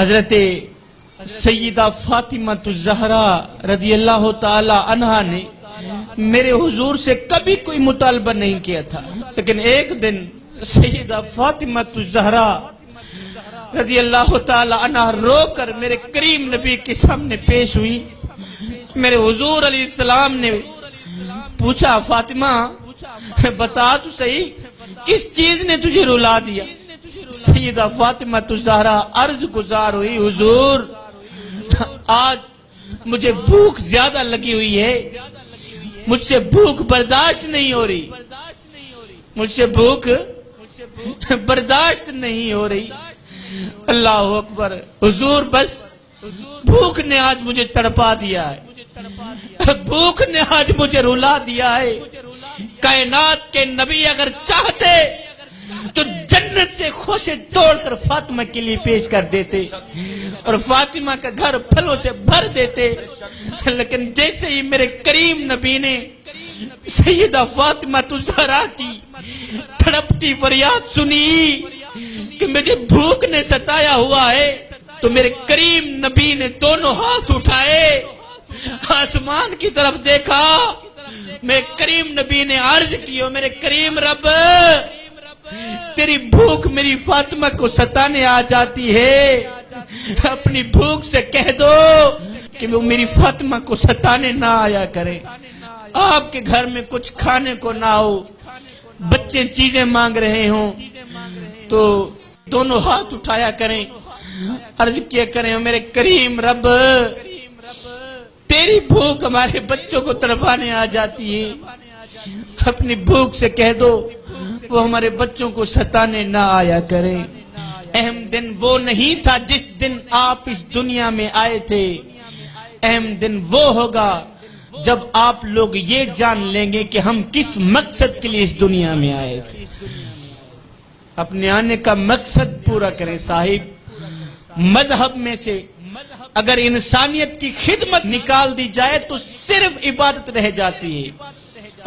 حضرت سیدہ فاطمہ الزہرا رضی اللہ تعالی عنہا نے میرے حضور سے کبھی کوئی مطالبہ نہیں کیا تھا، لیکن ایک دن سیدہ فاطمہ الزہرا رضی اللہ تعالی عنہا رو کر میرے کریم نبی کے سامنے پیش ہوئی۔ میرے حضور علیہ السلام نے پوچھا، فاطمہ بتا تو صحیح کس چیز نے تجھے رلا دیا؟ سیدہ فاطمہ الزہرا عرض گزار ہوئی، حضور آج مجھے بھوک زیادہ لگی ہوئی ہے، مجھ سے بھوک برداشت نہیں ہو رہی، مجھ سے بھوک برداشت نہیں ہو رہی۔ اللہ اکبر، حضور بس بھوک نے آج مجھے تڑپا دیا ہے، بھوک نے آج مجھے رلا دیا ہے۔ کائنات کے نبی اگر چاہتے تو جنت سے خوشے توڑ کر فاطمہ کے لیے پیش کر دیتے اور فاطمہ کا گھر پھلوں سے بھر دیتے، لیکن جیسے ہی میرے کریم نبی نے سیدہ فاطمہ الزہرا کی تڑپتی فریاد سنی کہ مجھے بھوک نے ستایا ہوا ہے، تو میرے کریم نبی نے دونوں ہاتھ اٹھائے، آسمان کی طرف دیکھا، میرے کریم نبی نے عرض کی، میرے کریم رب تیری بھوک میری فاطمہ کو ستانے آ جاتی ہے، اپنی بھوک سے کہہ دو کہ وہ میری فاطمہ کو ستانے نہ آیا کرے، آپ کے گھر میں کچھ کھانے کو نہ ہو، بچے چیزیں مانگ رہے ہوں تو دونوں ہاتھ اٹھایا کریں، عرض کیا کریں، میرے کریم رب تیری بھوک ہمارے بچوں کو تڑپانے آ جاتی ہے، اپنی بھوک سے کہہ دو وہ ہمارے بچوں کو ستانے نہ آیا کرے۔ اہم دن وہ نہیں تھا جس دن آپ اس دنیا میں آئے تھے، اہم دن وہ ہوگا جب آپ لوگ یہ جان لیں گے کہ ہم کس مقصد کے لیے اس دنیا میں آئے تھے۔ اپنے آنے کا مقصد پورا کریں صاحب۔ مذہب میں سے اگر انسانیت کی خدمت نکال دی جائے تو صرف عبادت رہ جاتی ہے،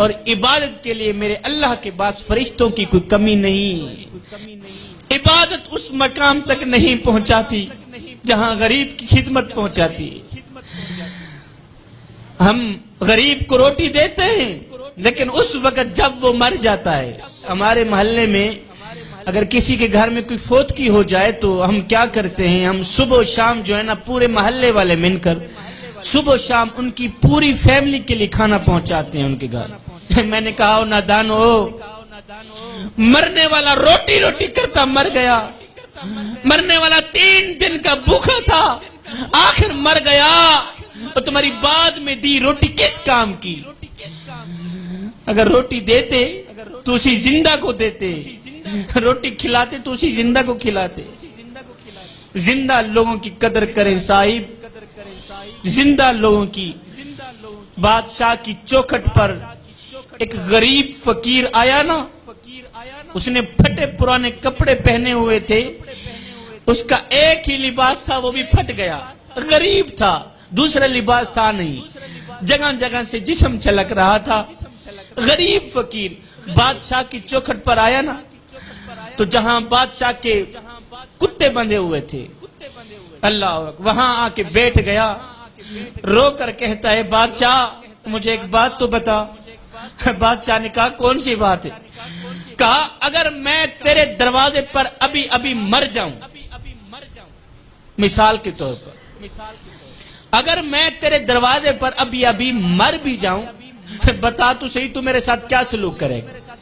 اور عبادت کے لیے میرے اللہ کے پاس فرشتوں کی کوئی کمی نہیں۔ عبادت اس مقام تک نہیں پہنچاتی جہاں غریب کی خدمت پہنچاتی ہے۔ ہم غریب کو روٹی دیتے ہیں لیکن اس وقت جب وہ مر جاتا ہے، ہمارے محلے میں اگر کسی کے گھر میں کوئی فوتگی ہو جائے تو ہم کیا کرتے ہیں، ہم صبح و شام جو ہے نا پورے محلے والے مل کر صبح و شام ان کی پوری فیملی کے لیے کھانا پہنچاتے ہیں ان کے گھر۔ میں نے کہا نادانو، مرنے والا روٹی روٹی کرتا مر گیا، مرنے والا 3 دن کا بھوکا تھا، آخر مر گیا، اور تمہاری بعد میں دی روٹی کس کام کی؟ اگر روٹی دیتے تو اسی زندہ کو دیتے، روٹی کھلاتے تو اسی زندہ کو کھلاتے۔ زندہ لوگوں کی قدر کریں صاحب، زندہ لوگوں کی۔ بادشاہ کی چوکھٹ پر ایک غریب فقیر آیا نا، اس نے پھٹے پرانے کپڑے پہنے ہوئے تھے، اس کا ایک ہی لباس تھا وہ بھی پھٹ گیا، غریب تھا، دوسرا لباس تھا نہیں، جگہ جگہ سے جسم چھلک رہا تھا، غریب فقیر بادشاہ کی چوکھٹ پر آیا نا، تو جہاں بادشاہ کے کتے بندھے ہوئے تھے، اللہ وہاں آ کے بیٹھ گیا، رو کر کہتا ہے بادشاہ مجھے ایک بات تو بتا۔ بادشاہ نے کہا کون سی بات ہے؟ کہا اگر میں تیرے دروازے پر ابھی ابھی مر جاؤں، مثال کے طور پر اگر میں تیرے دروازے پر ابھی ابھی مر بھی جاؤں، بتا تو صحیح تو میرے ساتھ کیا سلوک کرے گا؟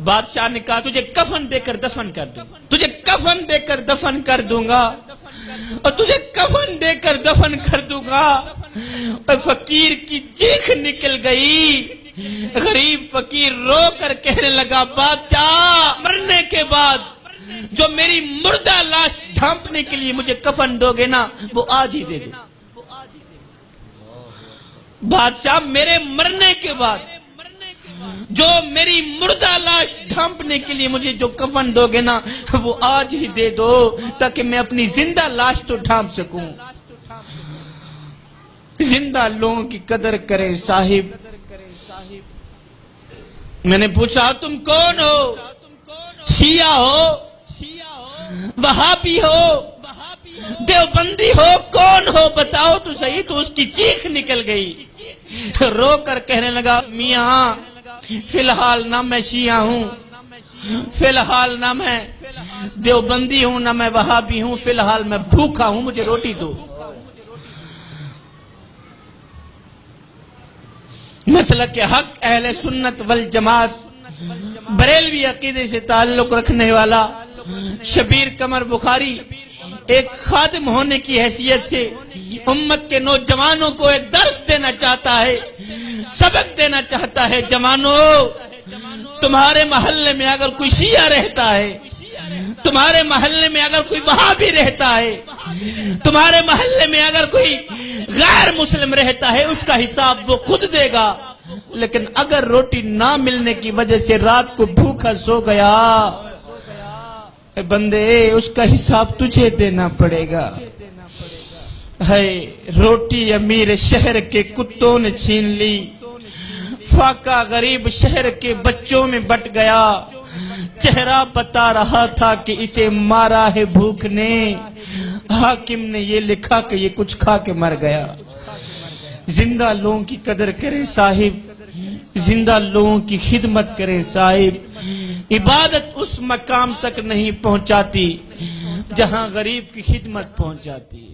بادشاہ نے کہا تجھے کفن دے کر دفن کر دوں، تجھے کفن دے کر دفن کر دوں گا، اور تجھے کفن دے کر دفن کر دوں گا۔ اور فقیر کی چیخ نکل گئی، غریب فقیر رو کر کہنے لگا بادشاہ مرنے کے بعد جو میری مردہ لاش ڈھانپنے کے لیے مجھے کفن دو گے نا وہ آج ہی دے دو۔ بادشاہ میرے مرنے کے بعد جو میری مردہ لاش ڈھانپنے کے لیے مجھے جو کفن دو گے نا وہ آج ہی دے دو تاکہ میں اپنی زندہ لاش تو ڈھانپ سکوں۔ زندہ لوگوں کی قدر کریں صاحب۔ میں نے پوچھا تم کون ہو؟ شیعہ ہو، وہابی ہو، بندی ہو کون ہو بتاؤ تو صحیح. تو اس کی چیخ نکل گئی, رو کر کہنے لگا میاں فی الحال نہ میں شیعہ ہوں, فی الحال نہ میں دیوبندی ہوں, نہ میں وہابی ہوں, فی الحال میں بھوکا ہوں, مجھے روٹی دو. مسلک حق اہل سنت والجماعت بریلوی عقیدے سے تعلق رکھنے والا شبیر قمر بخاری ایک خادم ہونے کی حیثیت سے امت کے نوجوانوں کو ایک درس دینا چاہتا ہے, سبق دینا چاہتا ہے. جوانوں, تمہارے محلے میں اگر کوئی شیعہ رہتا ہے, تمہارے محلے میں اگر کوئی وہابی رہتا ہے, تمہارے محلے میں اگر کوئی غیر مسلم رہتا ہے, اس کا حساب وہ خود دے گا. لیکن اگر روٹی نہ ملنے کی وجہ سے رات کو بھوکا سو گیا, اے بندے اس کا حساب تجھے دینا پڑے گا. ہے روٹی امیر شہر کے کتوں نے چھین لی, فاقہ غریب شہر کے بچوں میں بٹ گیا. چہرہ بتا رہا تھا کہ اسے مارا ہے بھوک نے, حاکم نے یہ لکھا کہ یہ کچھ کھا کے مر گیا. زندہ لوگوں کی قدر کریں صاحب, زندہ لوگوں کی خدمت کریں صاحب. عبادت اس مقام تک نہیں پہنچاتی جہاں غریب کی خدمت پہنچاتی.